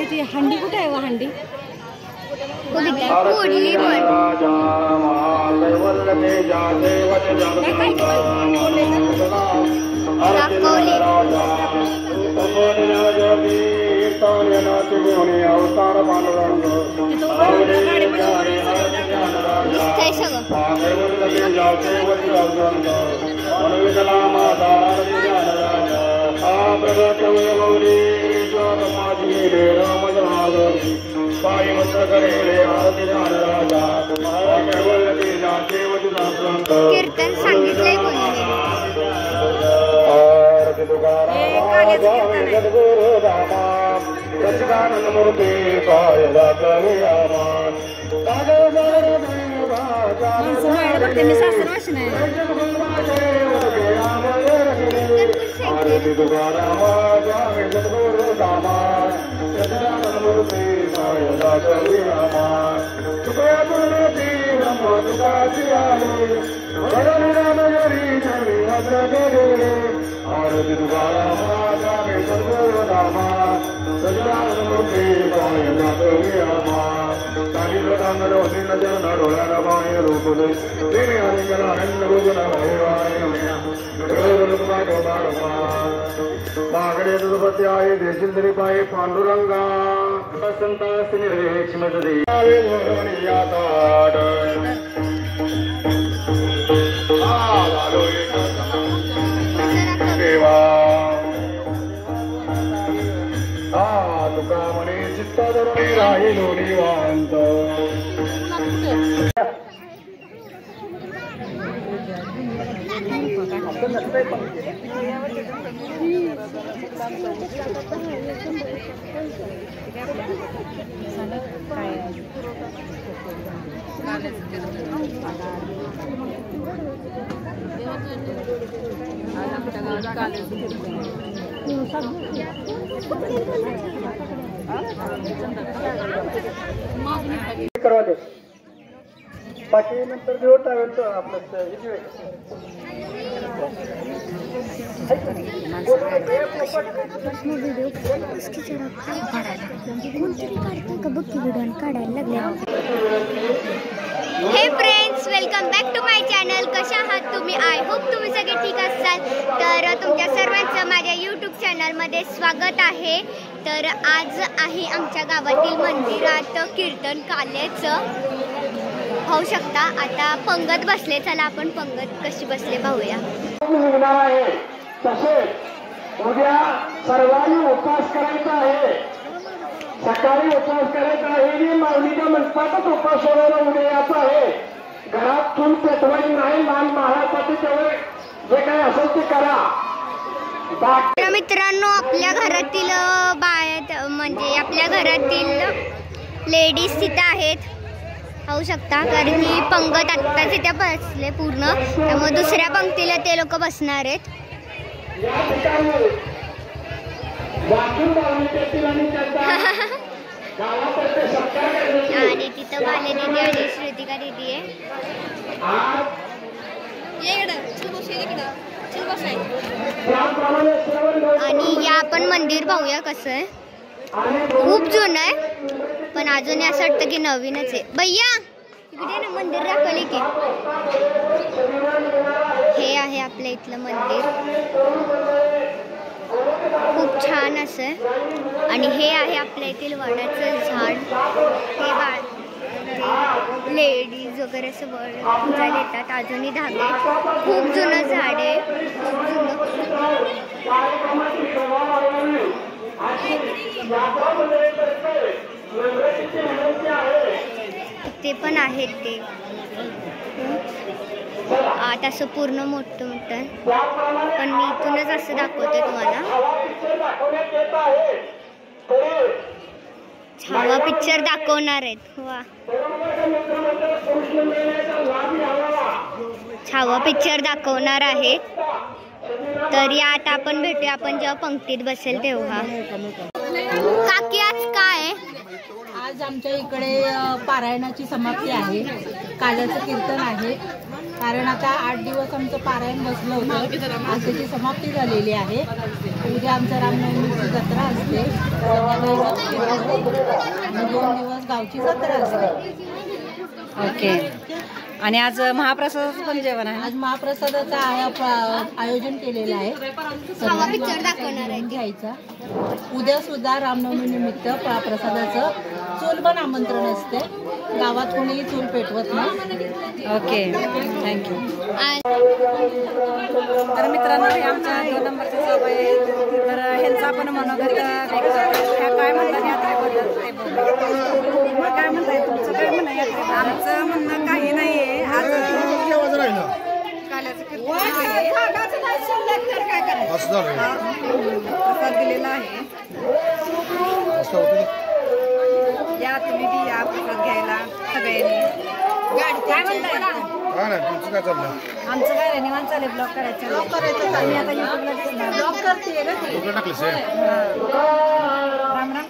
ती हंडी कुठे आहे? हंडी कीर्तन सांगितलंय मागडे दुर्पती आहे देशिंद्री पाय पांडुरंगा संतास निर्वेक्षमदे देवा तुका म्हणे चित्ता धरुणी राहिलो निवांत करवा दे बाकी नंतर देऊ टावेल तर आपलं हे friends, welcome back to my channel. कशा आहात तुम्ही? आय होप तुम्ही सगळे ठीक असाल. तर तुमच्या सर्वांचं माझ्या यूट्यूब चॅनलमध्ये स्वागत आहे. तर आज आहे आमच्या गावातील मंदिरात कीर्तन काल्याचं. पाहू शकता आता पंगत बसले. चला आपण पंगत कशी बसले पाहूया. तसेच उद्या सर्वांनी उपवास करायचा आहे. सकाळी उपवास करायचा आहे. माऊलीच्या मंडपातच उपवास सोडायला उद्या यायचं आहे. घरात चूल पेटवायची नाही. मान महाराजासाठी तेवढे जे काही असेल ते करा. मित्रांनो, आपल्या घरातील बाया म्हणजे आपल्या घरातील लेडीज तिथं आहेत. पाहू शकता कारण की पंगत आत्ताच तिथे बसले पूर्ण. त्यामुळे दुसऱ्या पंक्तीला ते लोक बसणार आहेत. आणि तिथं बाले दीदी आणि श्रुतिका दीदी आहे. आणि या आपण मंदिर पाहूया कसं आहे. खूप जुनं आहे पण अजूनही असं वाटतं की नवीनच आहे. भैया इकडे ना मंदिर दाखवले की. हे आहे आपल्या इथलं मंदिर. खूप छान असं आहे. आणि हे आहे आपल्या येथील वडाचं झाड. हे लेडीज वगैरे असं वड पूजायला येतात. अजूनही धागे. खूप जुनं झाड आहे. खूप जुनं. ते पण आहेत ते. आता असं पूर्ण मोठं मोठं पण मी इथूनच असं दाखवते तुम्हाला. छावा पिक्चर दाखवणार आहेत. वा, छावा पिक्चर दाखवणार आहेत. तर या आता आपण भेटूया आपण जेव्हा पंक्तीत बसेल तेव्हा. काकी आज काय? आज आमच्या इकडे पारायणाची समाप्ती आहे. काल्याचं कीर्तन आहे कारण आता 8 दिवस आमचं पारायण बसलं होतं. आज त्याची समाप्ती झालेली आहे. उद्या आमचं रामनवमीची जत्रा असते. आणि 2 दिवस गावची जत्रा असते. ओके. आणि आज महाप्रसादाचं पण जेवण आहे. आज महाप्रसादाचं आयोजन केलेलं आहे. पिक्चर दाखवणार आहे घ्यायचा. उद्या सुद्धा रामनवमी निमित्त प्रसादाचं चूलबन आमंत्रण असते. गावात कोणीही चूल पेटवत नाही. Okay, thank you. तर मित्रांनो, हे आमच्या 2 नंबरचे सभा आहे. तर ह्यांचं आपण मनोगत ह्या काय म्हणतात यात्रेबद्दल ते बघू. काय म्हणताय, तुमचं काय म्हणणं आहे यात्रेबद्दल? आमचं म्हणणं काही नाही आहे. आज काल्याचं कीर्तन आहे. प्रसाद दिलेला आहे. या तुम्ही बी या प्रसाद घ्यायला सगळ्यांनी. काय म्हणताय? आमचं काय निवांत चालेल. ब्लॉग करायचं मी आता युट्यूबला दिसणार. ब्लॉग करते राम राम.